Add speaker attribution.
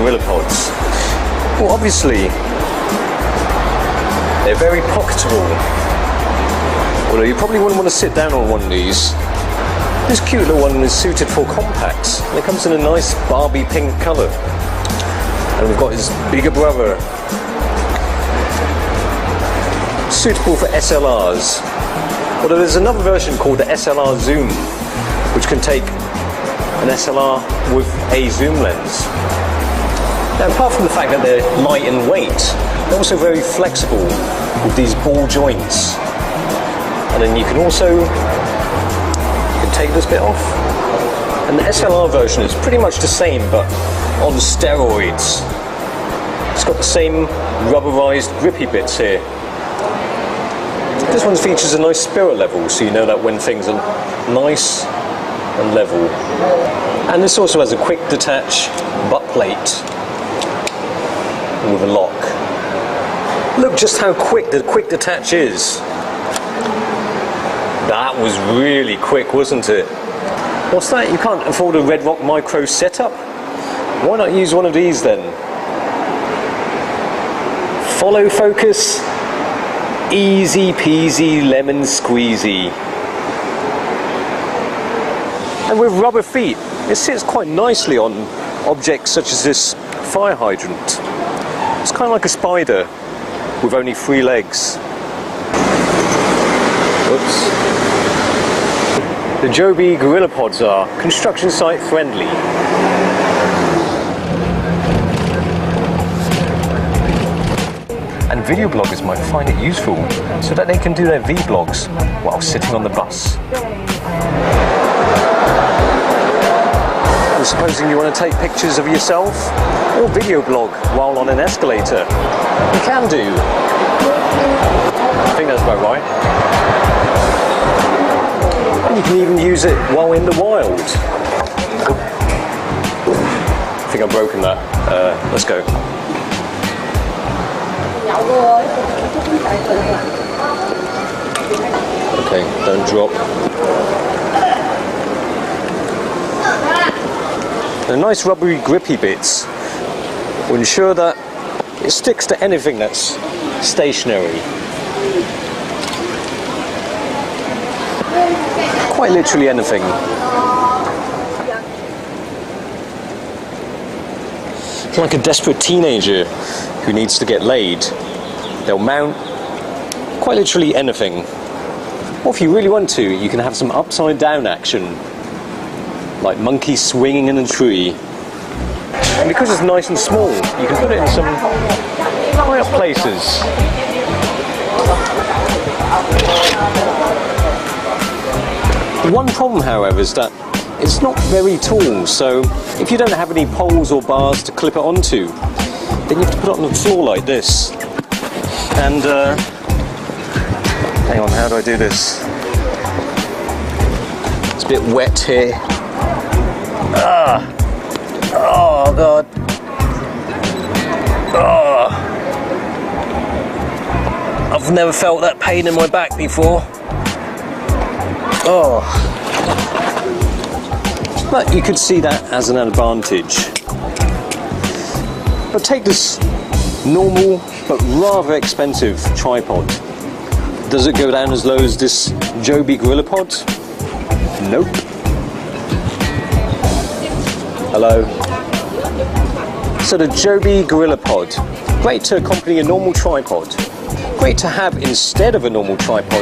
Speaker 1: GorillaPods? Well, obviously, they're very pocketable. Although you probably wouldn't want to sit down on one of these. This cute little one is suited for compacts. And it comes in a nice Barbie pink colour. And we've got his bigger brother. Suitable for SLRs. Although there's another version called the SLR Zoom, which can take an SLR with a zoom lens. Now, apart from the fact that they're light in weight, they're also very flexible with these ball joints. And then you can take this bit off. And the SLR version is pretty much the same, but on steroids. It's got the same rubberized grippy bits here. This one features a nice spirit level, so you know that when things are nice and level. And this also has a quick detach butt plate with a lock. Look just how quick the quick detach is. That was really quick, wasn't it? What's that? You can't afford a Red Rock Micro setup? Why not use one of these then? Follow focus. Easy peasy lemon squeezy. And with rubber feet, it sits quite nicely on objects such as this fire hydrant. It's kind of like a spider with only 3 legs. Oops. The Joby GorillaPods are construction site friendly. And video bloggers might find it useful so that they can do their vlogs while sitting on the bus. And supposing you want to take pictures of yourself or video blog while on an escalator, you can do. I think that's about right. And you can even use it while in the wild. I think I've broken that. Let's go. Okay, don't drop. The nice rubbery grippy bits will ensure that it sticks to anything that's stationary. Quite literally anything. Like a desperate teenager who needs to get laid. They'll mount quite literally anything. Or if you really want to, you can have some upside down action, like monkeys swinging in a tree. And because it's nice and small, you can put it in some high up places. The one problem, however, is that it's not very tall, so if you don't have any poles or bars to clip it onto, then you have to put it on the floor like this. And, hang on, how do I do this? It's a bit wet here. Oh, God. I've never felt that pain in my back before. But you could see that as an advantage. But take this normal but rather expensive tripod. Does it go down as low as this Joby GorillaPod? Nope. Hello. So the Joby GorillaPod, great to accompany a normal tripod. Great to have instead of a normal tripod